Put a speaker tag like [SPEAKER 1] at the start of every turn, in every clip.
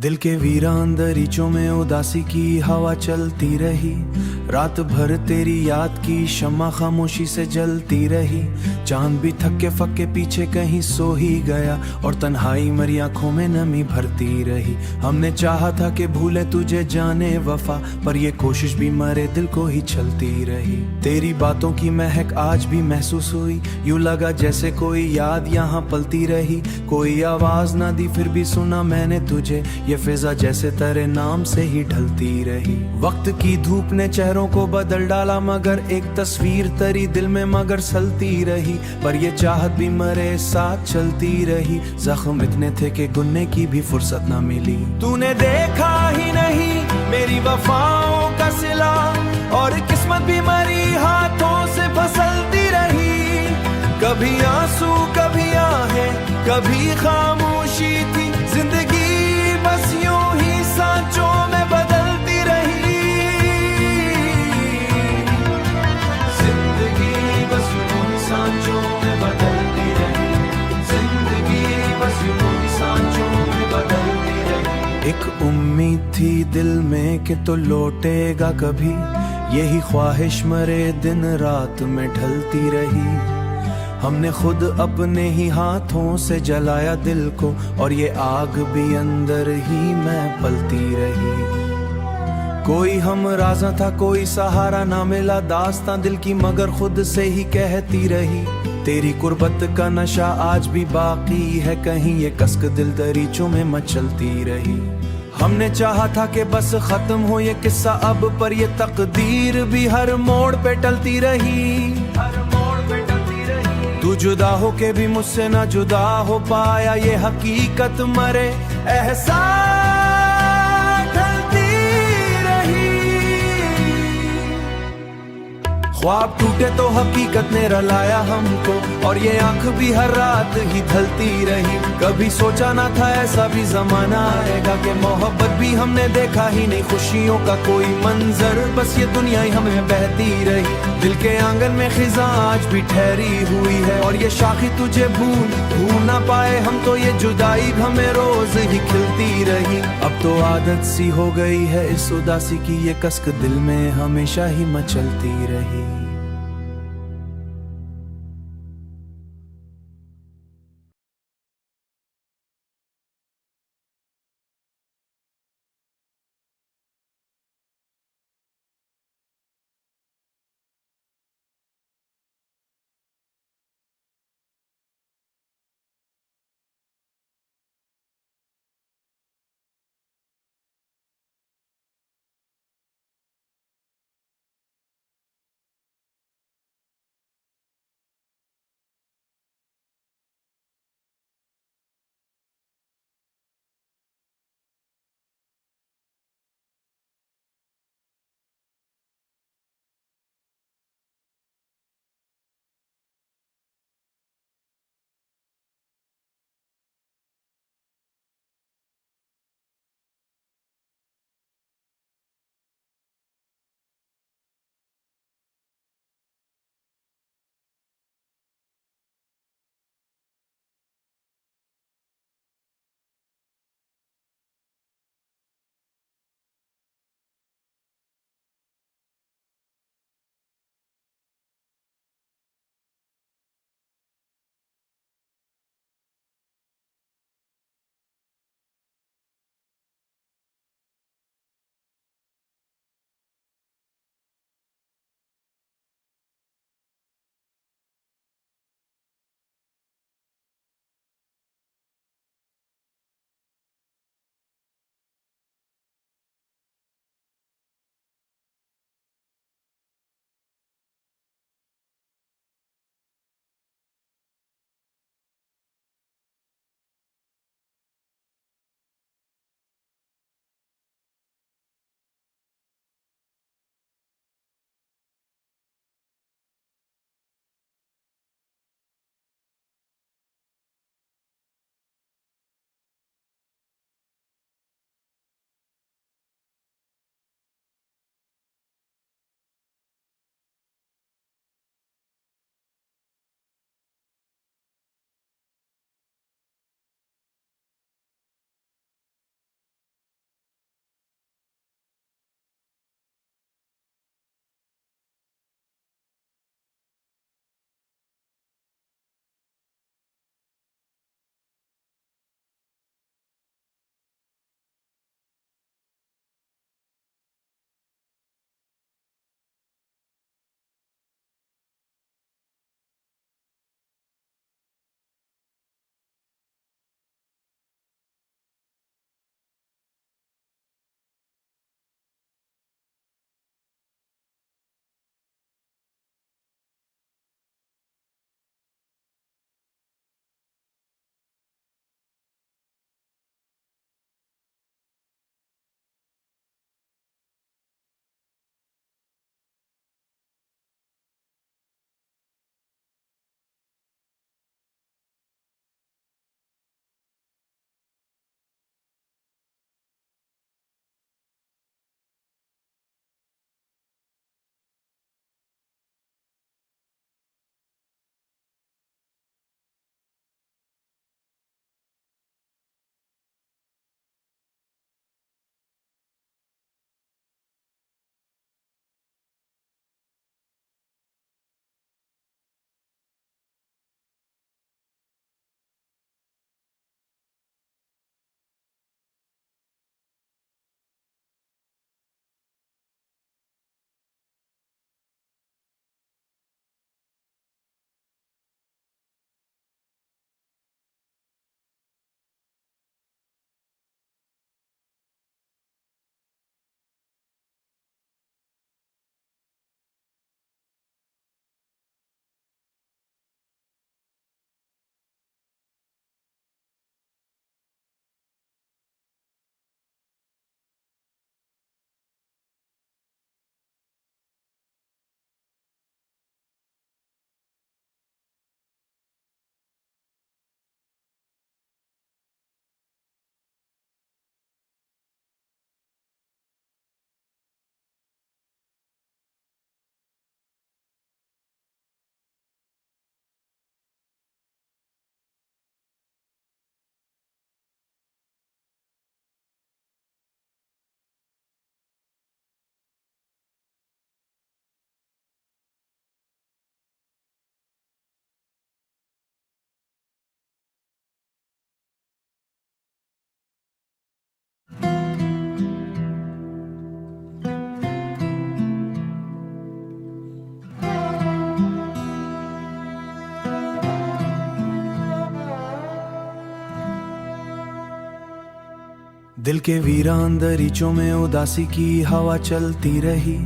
[SPEAKER 1] दिल के वीरान दरीचों में उदासी की हवा चलती रही। रात भर तेरी याद की शम्मा खामोशी से जलती रही। चांद भी थके फके पीछे कहीं सो ही गया और तन्हाई मरी आंखों में नमी भरती रही। हमने चाहा था कि भूले तुझे जाने वफा, पर ये कोशिश भी मरे दिल को ही चलती रही। तेरी बातों की महक आज भी महसूस हुई, यूं लगा जैसे कोई याद यहाँ पलती रही। कोई आवाज ना दी फिर भी सुना मैंने तुझे, ये फिजा जैसे तेरे नाम से ही ढलती रही। वक्त की धूप ने चेहरों को बदल डाला, मगर एक तस्वीर तरी दिल में मगर सलती रही। पर ये चाहत भी मरे साथ चलती रही। जख्म इतने थे कि गुनने की भी फुर्सत ना मिली। तूने देखा ही नहीं मेरी वफाओं का सिला, और किस्मत भी मरी हाथों से फिसलती रही। कभी आंसू कभी आहें कभी खामोशी थी, जिंदगी बस यूं ही सांचों में बदलती रही। जिंदगी बस यूं ही सांचों में बदलती रही। जिंदगी बस यूं ही सांचों में बदलती रही। एक उम्मीद थी दिल में कि तो लौटेगा कभी, यही ख्वाहिश मरे दिन रात में ढलती रही। हमने खुद अपने ही हाथों से जलाया दिल को, और ये आग भी अंदर ही में पलती रही। कोई हम राजा था कोई सहारा ना मिला, दास्तां दिल की मगर खुद से ही कहती रही। तेरी कुर्बत का नशा आज भी बाकी है कहीं, ये कसक दिल दरीचों में मचलती रही। हमने चाहा था कि बस खत्म हो ये किस्सा अब, पर ये तकदीर भी हर मोड़ पे टलती रही। तू जुदा हो के भी मुझसे ना जुदा हो पाया, ये हकीकत मरे एहसास ढलती रही। ख्वाब टूटे तो हकीकत ने रुलाया हमको, और ये आंख भी हर रात ही ढलती रही। कभी सोचा ना था ऐसा भी जमाना आएगा, कि मोहब्बत भी हमने देखा ही नहीं, खुशियों का कोई मंजर बस ये दुनिया ही हमें बहती रही। दिल के आंगन में खिजा आज भी ठहरी हुई है, और ये शाखी तुझे भूल ना पाए हम, तो ये जुदाई हमें रोज ही खिलती रही। अब तो आदत सी हो गई है इस उदासी की, ये कसक दिल में हमेशा ही मचलती रही। दिल के वीरान दरीचों में उदासी की हवा चलती रही,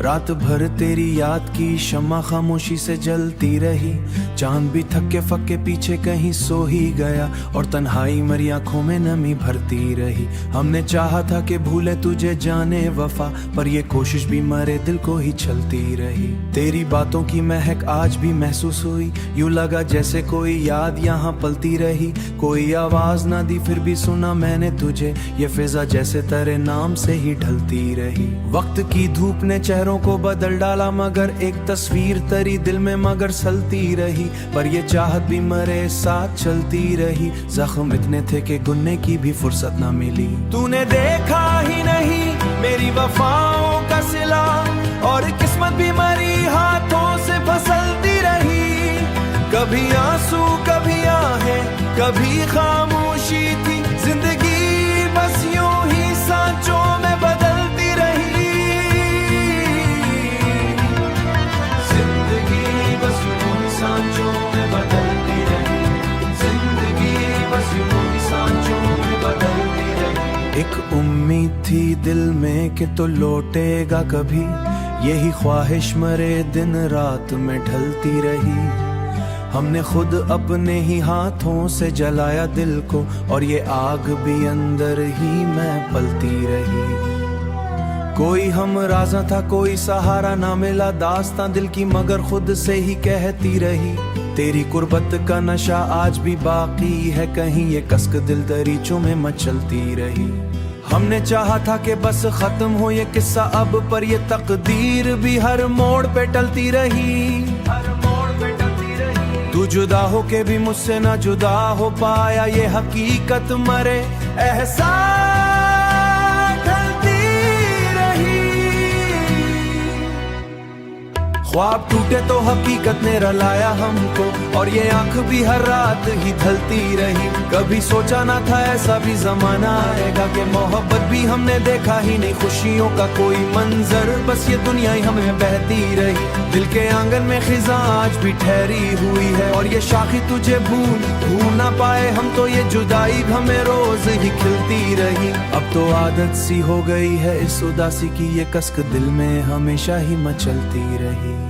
[SPEAKER 1] रात भर तेरी याद की शम्मा खामोशी से जलती रही। चांद भी थके फके पीछे कहीं सो ही गया और तन्हाई मरी आंखों में नमी भरती रही। हमने चाहा था कि भूले तुझे जाने वफा, पर ये कोशिश भी मरे दिल को ही चलती रही। तेरी बातों की महक आज भी महसूस हुई, यूं लगा जैसे कोई याद यहाँ पलती रही। कोई आवाज ना दी फिर भी सुना मैंने तुझे, ये फिजा जैसे तेरे नाम से ही ढलती रही। वक्त की धूप ने चेहरों को बदल डाला, मगर एक तस्वीर तेरी दिल में मगर सलती रही। पर ये चाहत भी मरे साथ चलती रही, जख्म इतने थे कि गुनने की भी फुर्सत ना मिली। तूने देखा ही नहीं मेरी वफाओं का सिला, और किस्मत भी मरी हाथों से फिसलती रही। कभी आंसू कभी आहें कभी खामोशी थी, जिंदगी बस यूं ही सांचों में बदलती रही। जिंदगी बस यूं ही सांचों में बदलती रही। जिंदगी बस यूं ही सांचों में बदलती रही। एक उम्मीद थी दिल में कि तो लौटेगा कभी, यही ख्वाहिश मरे दिन रात में ढलती रही। हमने खुद अपने ही हाथों से जलाया दिल को, और ये आग भी अंदर ही में पलती रही। कोई हम राजा था कोई सहारा ना मिला, दास्तां दिल की मगर खुद से ही कहती रही। तेरी कुर्बत का नशा आज भी बाकी है कहीं, ये कसक दिल दरीचों में मचलती रही। हमने चाहा था कि बस खत्म हो ये किस्सा अब, पर ये तकदीर भी हर मोड़ पे टलती रही। तू जुदा हो के भी मुझसे ना जुदा हो पाया, ये हकीकत मरे एहसास ढलती रही। ख्वाब टूटे तो हकीकत ने रलाया हमको, और ये आंख भी हर रात ही ढलती रही। कभी सोचा ना था ऐसा भी जमाना आएगा, कि मोहब्बत भी हमने देखा ही नहीं, खुशियों का कोई मंजर बस ये दुनिया ही हमें बहती रही। दिल के आंगन में खिजा आज भी ठहरी हुई है, और ये शाखी तुझे भूल ना पाए हम, तो ये जुदाई हमें रोज ही खिलती रही। अब तो आदत सी हो गई है इस उदासी की, ये कसक दिल में हमेशा ही मचलती रही।